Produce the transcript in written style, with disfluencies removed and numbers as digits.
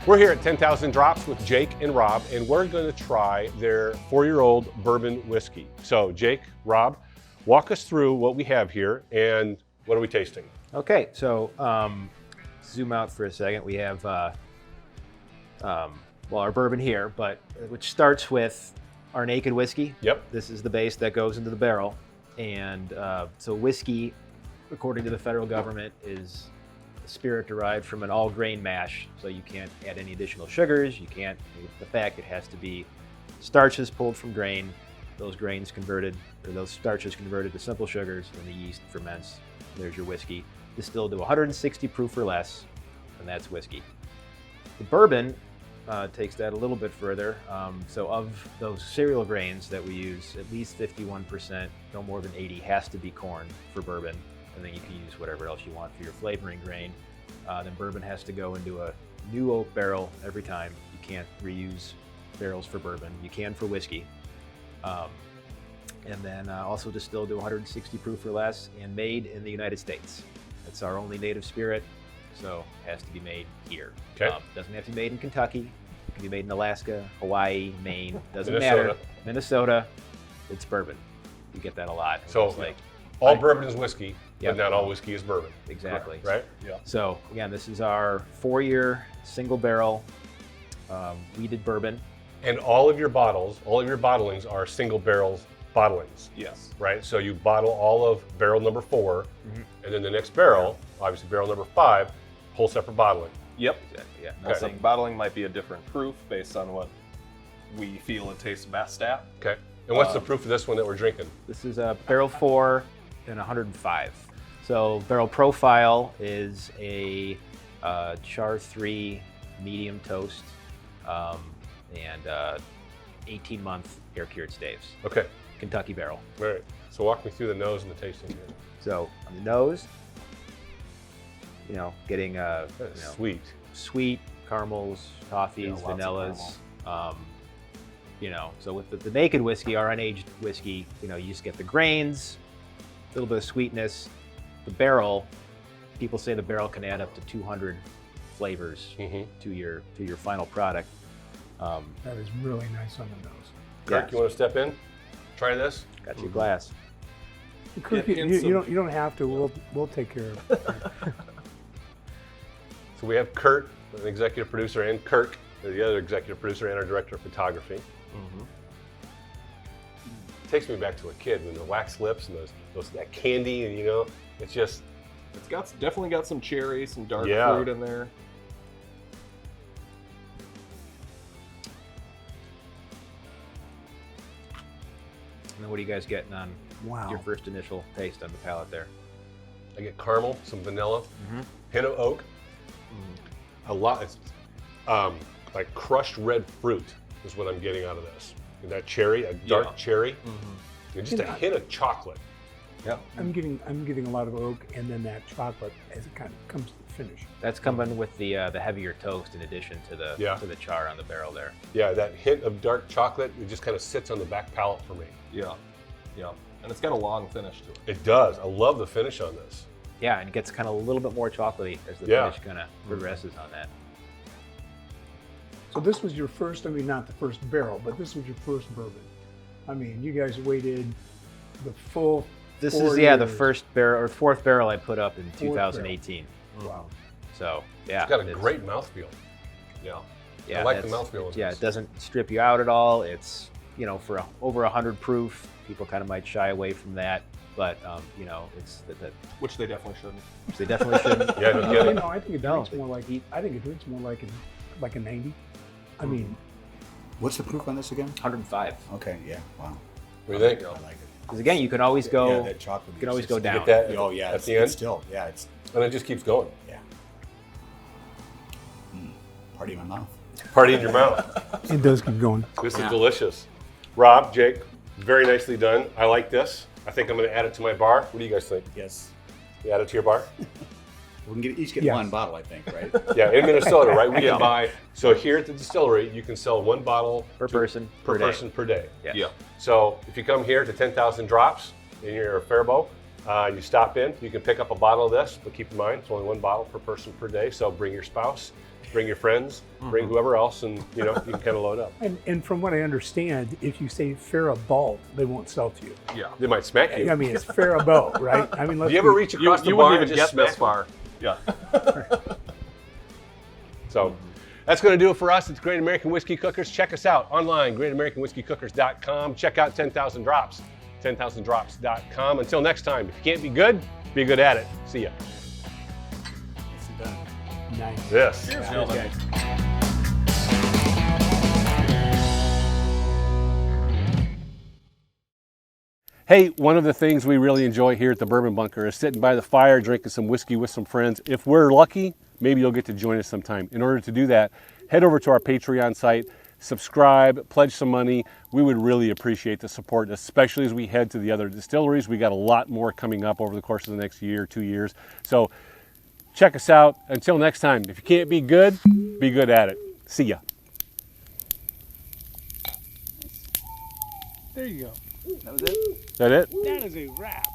We're here at 10,000 Drops with Jake and Rob, and we're going to try their 4-year-old bourbon whiskey. So Jake, Rob, walk us through what we have here and what are we tasting? Okay, so zoom out for a second. We have our bourbon here, but which starts with our naked whiskey. Yep. This is the base that goes into the barrel, and so whiskey, according to the federal government, is spirit derived from an all-grain mash, so you can't add any additional sugars. You can't. The fact it has to be starches pulled from grain. Those grains converted, or those starches converted to simple sugars, and the yeast ferments. There's your whiskey, distilled to 160 proof or less, and that's whiskey. The bourbon takes that a little bit further. So of those cereal grains that we use, at least 51%, no more than 80, has to be corn for bourbon. And then you can use whatever else you want for your flavoring grain. Then bourbon has to go into a new oak barrel every time. You can't reuse barrels for bourbon. You can for whiskey. And then also distilled to 160 proof or less and made in the United States. It's our only native spirit, so it has to be made here. Okay. Doesn't have to be made in Kentucky. It can be made in Alaska, Hawaii, Maine. Doesn't Minnesota. matter. Minnesota, it's bourbon. You get that a lot. So It's like, all bourbon is whiskey, Yep. but not all whiskey is bourbon. Exactly. Right? Yeah. So again, this is our 4-year single barrel wheated bourbon. And all of your bottles, all of your bottlings are single barrels bottlings. Yes. Right? So you bottle all of barrel number 4, and then the next barrel, obviously barrel number 5, whole separate bottling. Yep. Exactly. Yeah. Okay. So bottling might be a different proof based on what we feel it tastes best at. Okay. And what's the proof of this one that we're drinking? This is a barrel 4 and 105. So barrel profile is a char 3 medium toast and 18-month air cured staves. Okay. Kentucky barrel. All right. So walk me through the nose and the tasting here. So on the nose, getting Sweet. sweet caramels, toffees, Yeah, lots of vanillas. So with the naked whiskey, our unaged whiskey, you just get the grains, a little bit of sweetness. The barrel, people say the barrel can add up to 200 flavors to your final product. That is really nice on the nose. Kirk, you want to step in? Try this? Got your glass. Kirk, Yeah, you don't have to. We'll take care of it. So we have Kurt, an executive producer, and Kirk, the other executive producer and our director of photography. Takes me back to a kid when the wax lips and that candy, and it's just. It's definitely got some cherry, some dark Yeah. fruit in there. And then what are you guys getting on Wow. your first initial taste on the palate there? I get caramel, some vanilla, hint of oak. A lot. It's like crushed red fruit is what I'm getting out of this. And that cherry, a dark cherry, and just a hint of chocolate. Yeah. I'm getting a lot of oak, and then that chocolate as it kind of comes to the finish. That's coming with the heavier toast in addition to the char on the barrel there. Yeah, that hint of dark chocolate, it just kind of sits on the back palate for me. Yeah. Yeah. And it's got a long finish to it. It does. I love the finish on this. Yeah, and it gets kind of a little bit more chocolatey as the Yeah. finish kind of progresses on that. So this was your first, not the first barrel, but this was your first bourbon. You guys waited the full This 4 is the years. first barrel or fourth barrel I put up in 2018. Wow. So yeah, It's got a great mouthfeel. Yeah. Yeah, I like the that's- mouthfeel of Yeah, this. it doesn't strip you out at all. It's for over 100 proof, people kind of might shy away from that, but it's that Which they definitely shouldn't. they definitely shouldn't. Yeah, no kidding. I think it No. drinks more like a 90. What's the proof on this again? 105. Okay, yeah, wow. What do you think? I like it. Because again, you can always go. Yeah, that chocolate. you can always go down. Get that Oh yeah, at it's, the it's end, still, yeah, it's and it just keeps going. yeah. Party in my mouth. Party in your mouth. It does keep going. This is delicious. Rob, Jake, very nicely done. I like this. I think I'm going to add it to my bar. What do you guys think? Yes. You add it to your bar? We can each get Yes. one bottle, I think, right? Yeah, in Minnesota, right? We can buy. So here at the distillery, you can sell 1 bottle Per person, per per day. person per day. Yes. Yeah. So if you come here to 10,000 Drops and you're a Faribault, you stop in, you can pick up a bottle of this, but keep in mind it's only 1 bottle per person per day. So bring your spouse. Bring your friends, bring whoever else, and you know you can kind of load up. And from what I understand, if you say Faribault, they won't sell to you. Yeah. They might smack you. I mean, it's Faribault, right? I mean, Do you ever reach across the You bar wouldn't and even just get this smack far. Yeah. So that's going to do it for us. It's Great American Whiskey Cookers. Check us out online, greatamericanwhiskeycookers.com. Check out 10,000 Drops, 10,000drops.com. Until next time, if you can't be good at it. See ya. Nice. This. Cheers, gentlemen. Hey, one of the things we really enjoy here at the Bourbon Bunker is sitting by the fire, drinking some whiskey with some friends. If we're lucky, maybe you'll get to join us sometime. In order to do that, head over to our Patreon site, subscribe, pledge some money. We would really appreciate the support, especially as we head to the other distilleries. We got a lot more coming up over the course of the next year, 2 years. So check us out. Until next time, if you can't be good at it. See ya. There you go. That was it? That it? That is a wrap.